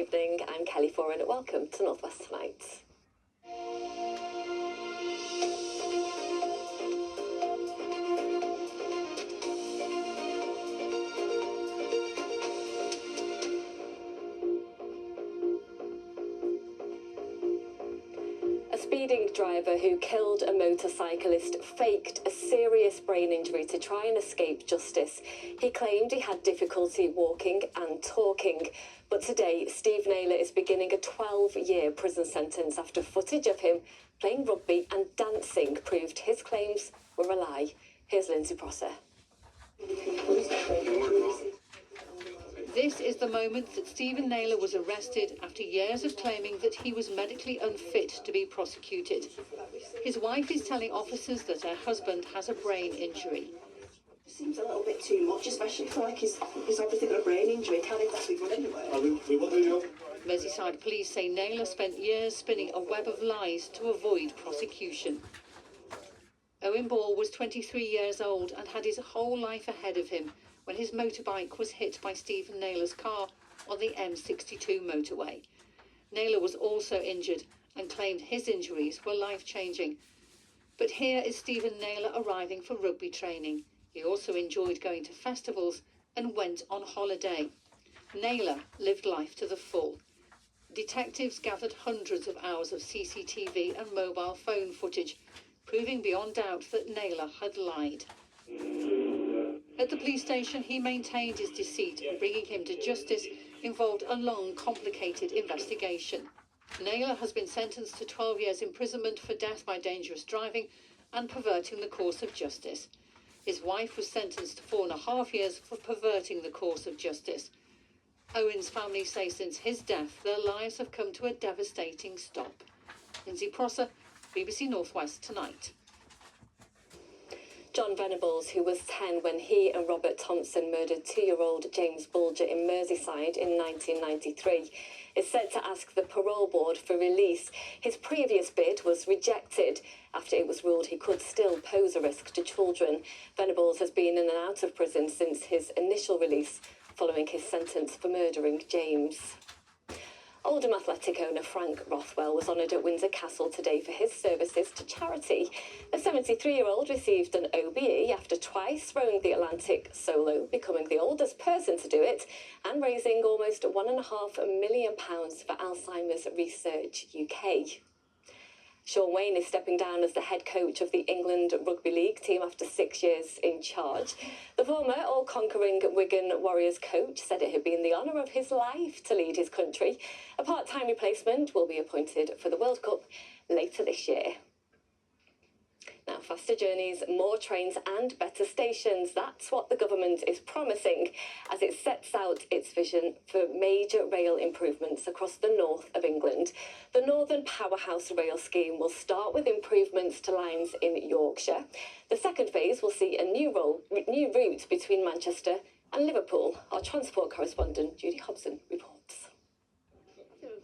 Good evening, I'm Kelly Foran. Welcome to North West Tonight. A speeding driver who killed a motorcyclist faked a serious brain injury to try and escape justice. He claimed he had difficulty walking and talking. But today, Steve Naylor is beginning a 12-year prison sentence after footage of him playing rugby and dancing proved his claims were a lie. Here's Lindsay Prosser. This is the moment that Stephen Naylor was arrested after years of claiming that he was medically unfit to be prosecuted. His wife is telling officers that her husband has a brain injury. Seems a little bit too much, especially for like he's obviously got a brain injury. Can't exactly run anywhere. Merseyside police say Naylor spent years spinning a web of lies to avoid prosecution. Owen Ball was 23 years old and had his whole life ahead of him when his motorbike was hit by Stephen Naylor's car on the M62 motorway. Naylor was also injured and claimed his injuries were life-changing. But here is Stephen Naylor arriving for rugby training. He also enjoyed going to festivals and went on holiday. Naylor lived life to the full. Detectives gathered hundreds of hours of CCTV and mobile phone footage, proving beyond doubt that Naylor had lied. At the police station, he maintained his deceit, and bringing him to justice involved a long, complicated investigation. Naylor has been sentenced to 12 years imprisonment for death by dangerous driving and perverting the course of justice. His wife was sentenced to 4.5 years for perverting the course of justice. Owen's family say since his death, their lives have come to a devastating stop. Lindsay Prosser, BBC North West Tonight. John Venables, who was 10 when he and Robert Thompson murdered 2-year-old James Bulger in Merseyside in 1993, is set to ask the parole board for release. His previous bid was rejected after it was ruled he could still pose a risk to children. Venables has been in and out of prison since his initial release following his sentence for murdering James. Oldham Athletic owner Frank Rothwell was honoured at Windsor Castle today for his services to charity. The 73-year-old received an OBE after twice rowing the Atlantic solo, becoming the oldest person to do it, and raising almost £1.5 million for Alzheimer's Research UK. Sean Wayne is stepping down as the head coach of the England Rugby League team after 6 years in charge. The former all-conquering Wigan Warriors coach said it had been the honour of his life to lead his country. A part-time replacement will be appointed for the World Cup later this year. Now, faster journeys, more trains and better stations. That's what the government is promising as it sets out its vision for major rail improvements across the north of England. The Northern Powerhouse Rail Scheme will start with improvements to lines in Yorkshire. The second phase will see a new route between Manchester and Liverpool. Our transport correspondent, Judy Hobson, reports.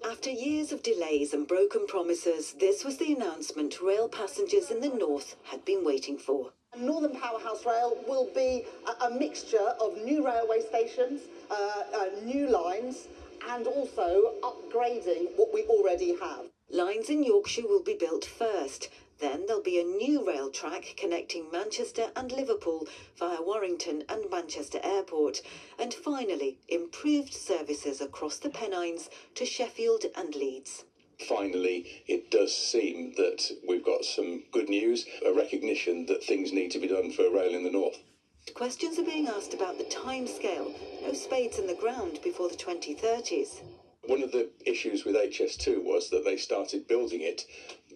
After years of delays and broken promises, this was the announcement rail passengers in the north had been waiting for. Northern Powerhouse Rail will be a mixture of new railway stations, new lines, and also upgrading what we already have. Lines in Yorkshire will be built first. Then there'll be a new rail track connecting Manchester and Liverpool via Warrington and Manchester Airport. And finally, improved services across the Pennines to Sheffield and Leeds. Finally, it does seem that we've got some good news, a recognition that things need to be done for rail in the north. Questions are being asked about the timescale. No spades in the ground before the 2030s. One of the issues with HS2 was that they started building it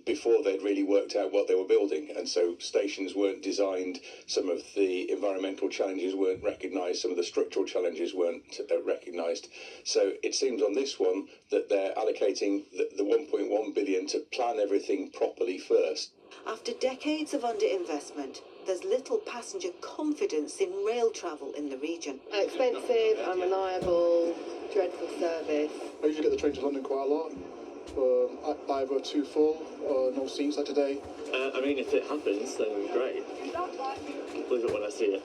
before they'd really worked out what they were building, and so stations weren't designed, some of the environmental challenges weren't recognised, some of the structural challenges weren't recognised. So it seems on this one that they're allocating the 1.1 billion to plan everything properly first. After decades of underinvestment, there's little passenger confidence in rail travel in the region. Expensive, unreliable, dreadful service. I usually get the train to London quite a lot. Either too full or no seats like today. I mean, if it happens, then great. Believe it when I see it.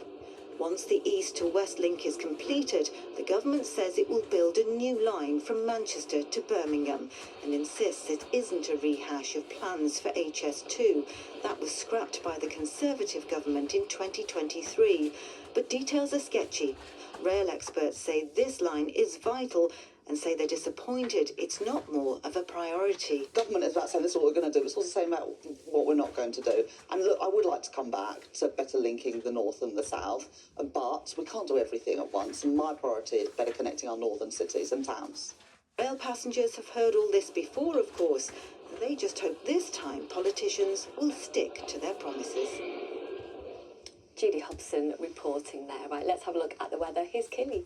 Once the east to west link is completed, the government says it will build a new line from Manchester to Birmingham and insists it isn't a rehash of plans for HS2. That was scrapped by the Conservative government in 2023. But details are sketchy. Rail experts say this line is vital and say they're disappointed it's not more of a priority. Government is about saying this is what we're going to do. It's also saying about what we're not going to do. And look, I would like to come back to better linking the north and the south, but we can't do everything at once. And my priority is better connecting our northern cities and towns. Rail passengers have heard all this before, of course. They just hope this time politicians will stick to their promises. Judy Hobson reporting there. Right, let's have a look at the weather. Here's Keeley.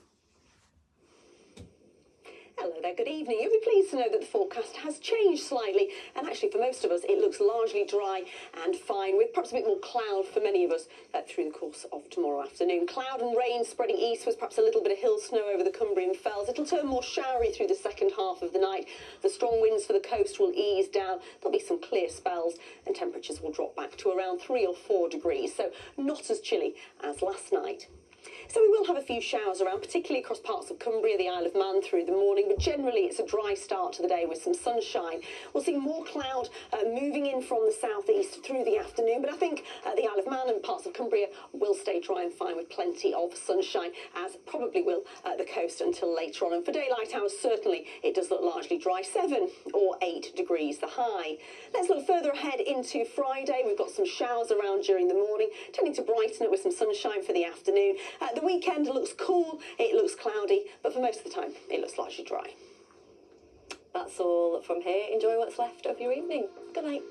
Hello there, good evening. You'll be pleased to know that the forecast has changed slightly, and actually for most of us it looks largely dry and fine, with perhaps a bit more cloud for many of us through the course of tomorrow afternoon. Cloud and rain spreading eastwards, perhaps a little bit of hill snow over the Cumbrian fells. It'll turn more showery through the second half of the night. The strong winds for the coast will ease down. There'll be some clear spells, and temperatures will drop back to around 3 or 4 degrees, so not as chilly as last night. So we will have a few showers around, particularly across parts of Cumbria, the Isle of Man through the morning, but generally it's a dry start to the day with some sunshine. We'll see more cloud moving in from the southeast through the afternoon, but I think the Isle of Man and parts of Cumbria will stay dry and fine with plenty of sunshine, as probably will the coast until later on. And for daylight hours, certainly it does look largely dry, 7 or 8 degrees the high. Let's look further ahead into Friday. We've got some showers around during the morning, tending to brighten it with some sunshine for the afternoon. The weekend looks cool, it looks cloudy, but for most of the time it looks largely dry. That's all from here. Enjoy what's left of your evening. Good night.